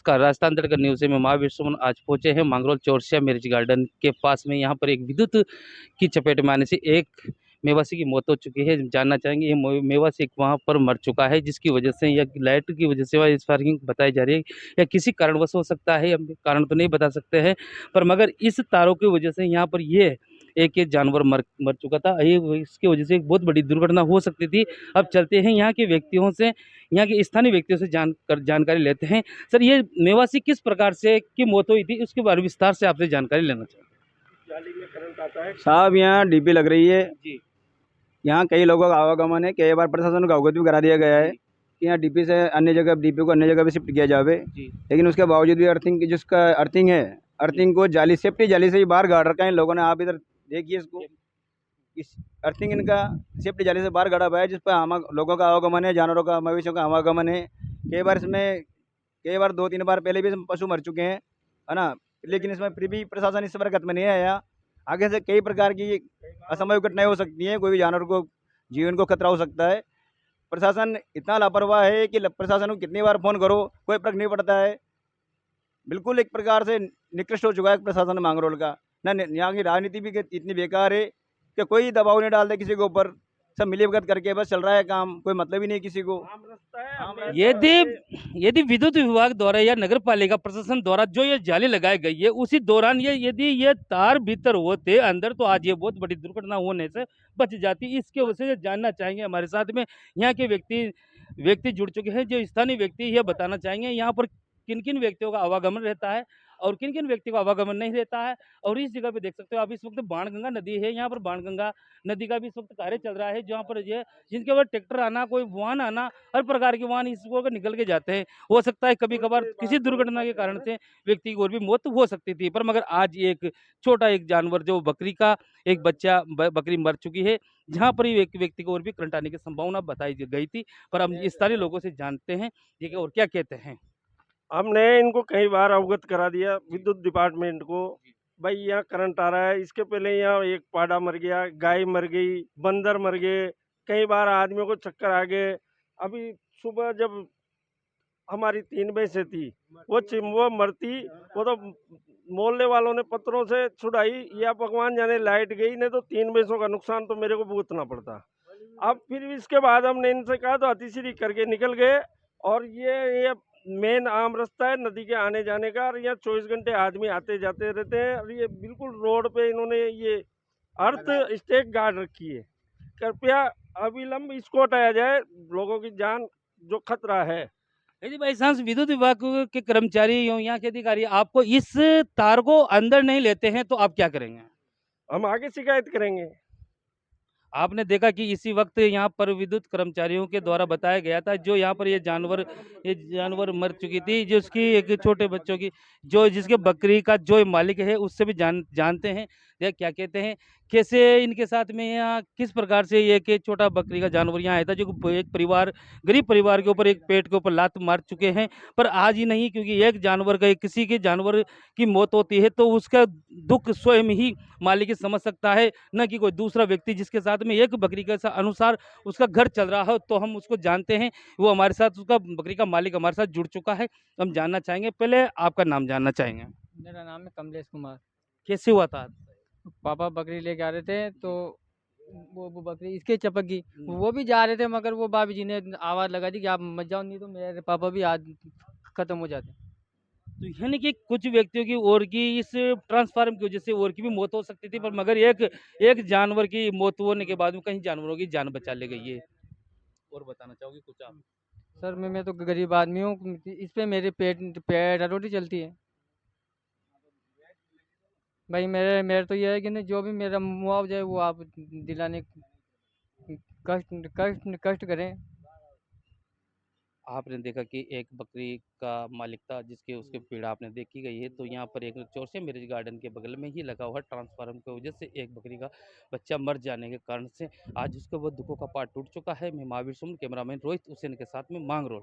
नमस्कार, राजस्थान तड़का न्यूज़ से मैं महावीर सुमन आज पहुंचे हैं मांगरोल चौरसिया मैरिज गार्डन के पास में। यहाँ पर एक विद्युत की चपेट में आने से एक मेवासी की मौत हो चुकी है। जानना चाहेंगे ये मेवासी वहाँ पर मर चुका है, जिसकी वजह से या लाइट की वजह से वह स्पार्किंग बताई जा रही है या किसी कारणवश हो सकता है, हम कारण तो नहीं बता सकते हैं। पर मगर इस तारों की वजह से यहाँ पर ये एक जानवर मर मर चुका था। ये इसकी वजह से एक बहुत बड़ी दुर्घटना हो सकती थी। अब चलते हैं यहाँ के व्यक्तियों से, यहाँ के स्थानीय व्यक्तियों से जानकारी लेते हैं। सर, ये मेवासी किस प्रकार से की मौत हुई थी, उसके बारे में विस्तार से आपसे जानकारी लेना चाहते हैं। साहब यहाँ डीपी लग रही है जी। यहाँ कई लोगों का आवागमन है। कई बार प्रशासन को अवगत भी करा दिया गया है कि यहाँ डीपी से अन्य जगह डीपी को अन्य जगह भी शिफ्ट किया जावे, लेकिन उसके बावजूद भी अर्थिंग की जिसका अर्थिंग है, अर्थिंग को जाली सेफ्टी जाली से ही बाहर गाड़ रखा है इन लोगों ने। आप इधर देखिए इसको, इस अर्थिंग इनका सेफ्टी जाली से बाहर गाड़ा हुआ है, जिस पर लोगों का आवागमन है, जानवरों का मवेशियों का आवागमन है। कई बार 2-3 बार पहले भी इसमें पशु मर चुके हैं, है ना, लेकिन इसमें फिर भी प्रशासन इस बरकत में नहीं आया। आगे से कई प्रकार की असमय घटनाएं हो सकती हैं, कोई भी जानवर को जीवन को खतरा हो सकता है। प्रशासन इतना लापरवाह है कि प्रशासन को कितनी बार फ़ोन करो कोई फर्क नहीं पड़ता है। बिल्कुल एक प्रकार से निकृष्ट हो चुका है प्रशासन मांगरोल का। ना यहाँ की राजनीति भी इतनी बेकार है कि कोई दबाव नहीं डालते किसी के ऊपर, सब मिलीभगत करके बस चल रहा है काम, कोई मतलब ही नहीं किसी को। यदि यदि विद्युत विभाग द्वारा या नगर पालिका प्रशासन द्वारा जो ये जाली लगाई गई है, उसी दौरान ये यदि ये तार भीतर होते अंदर, तो आज ये बहुत बड़ी दुर्घटना होने से बच जाती। इसके वजह से जानना चाहेंगे, हमारे साथ में यहाँ के व्यक्ति जुड़ चुके हैं, जो स्थानीय व्यक्ति ये बताना चाहेंगे यहाँ पर किन किन व्यक्तियों का आवागमन रहता है और किन किन व्यक्तियों का आवागमन नहीं रहता है। और इस जगह पे देख सकते हो आप, इस वक्त बाणगंगा नदी है, यहाँ पर बाणगंगा नदी का भी इस वक्त कार्य चल रहा है, जहाँ पर ये जिनके ऊपर ट्रैक्टर आना, कोई वाहन आना, हर प्रकार के वाहन इस होकर निकल के जाते हैं। हो सकता है कभी कभार किसी दुर्घटना के कारण से व्यक्ति की और भी मौत हो सकती थी, पर मगर आज एक छोटा एक जानवर जो बकरी का एक बच्चा बकरी मर चुकी है, जहाँ पर ही एक व्यक्ति को और भी करंट आने की संभावना बताई गई थी। पर हम स्थानीय लोगों से जानते हैं ये और क्या कहते हैं। हमने इनको कई बार अवगत करा दिया विद्युत डिपार्टमेंट को, भाई यहाँ करंट आ रहा है। इसके पहले यहाँ एक पाड़ा मर गया, गाय मर गई, बंदर मर गए, कई बार आदमियों को चक्कर आ गए। अभी सुबह जब हमारी 3 भैंसें थी, वो मरती, वो तो मोहल्ले वालों ने पत्थरों से छुड़ाई, या भगवान जाने लाइट गई, नहीं तो 3 भैंसों का नुकसान तो मेरे को भुगतना पड़ता। अब फिर इसके बाद हमने इनसे कहा तो अतिश्री करके निकल गए। और ये मेन आम रास्ता है नदी के आने जाने का, और यहाँ 24 घंटे आदमी आते जाते रहते हैं। और ये बिल्कुल रोड पे इन्होंने ये अर्थ स्टेक गाड़ रखी है। कृपया अविलंब इसको हटाया जाए, लोगों की जान जो खतरा है। यदि बाई चांस विद्युत विभाग के कर्मचारी या यहाँ के अधिकारी आपको इस तार को अंदर नहीं लेते हैं, तो आप क्या करेंगे? हम आगे शिकायत करेंगे। आपने देखा कि इसी वक्त यहाँ पर विद्युत कर्मचारियों के द्वारा बताया गया था, जो यहाँ पर ये जानवर मर चुकी थी, जो उसकी एक छोटे बच्चों की, जो जिसके बकरी का जो मालिक है उससे भी जानते हैं ये क्या कहते हैं, कैसे इनके साथ में यहाँ किस प्रकार से ये कि छोटा बकरी का जानवर यहाँ आया था, जो एक परिवार, गरीब परिवार के ऊपर एक पेट के ऊपर लात मार चुके हैं। पर आज ही नहीं, क्योंकि एक जानवर का किसी के जानवर की मौत होती है तो उसका दुख स्वयं ही मालिक ही समझ सकता है, न कि कोई दूसरा व्यक्ति जिसके साथ में एक बकरी के अनुसार उसका घर चल रहा हो। तो हम उसको जानते हैं, वो हमारे साथ, उसका बकरी का मालिक हमारे साथ जुड़ चुका है। हम जानना चाहेंगे, पहले आपका नाम जानना चाहेंगे। मेरा नाम है कमलेश कुमार। कैसे हुआ था? पापा बकरी लेके आ रहे थे, तो वो बकरी इसके चपक गई। वो भी जा रहे थे, मगर वो बाबी जी ने आवाज़ लगा दी कि आप मत जाओ, नहीं तो मेरे पापा भी आज खत्म हो जाते। तो यानी कि कुछ व्यक्तियों की और की इस ट्रांसफार्म की वजह से और की भी मौत हो सकती थी, पर मगर एक एक जानवर की मौत होने के बाद में कहीं जानवरों की जान बचा ले गई है। और बताना चाहोगे कुछ आप? सर मैं तो गरीब आदमी हूँ, इस पे मेरे पेट रोटी चलती है। भाई मेरे मेरे तो यह है कि नहीं, जो भी मेरा मुआवजा है वो आप दिलाने कष्ट कष्ट कष्ट करें। आपने देखा कि एक बकरी का मालिक था, जिसके उसके पीड़ा आपने देखी गई है। तो यहाँ पर एक चौरसिया मैरिज गार्डन के बगल में ही लगा हुआ ट्रांसफार्मर की वजह से एक बकरी का बच्चा मर जाने के कारण से आज उसका वो दुखों का पार टूट चुका है। मैं महावीर सुमन, कैमरामैन रोहित हुसैन के साथ में मांगरोल।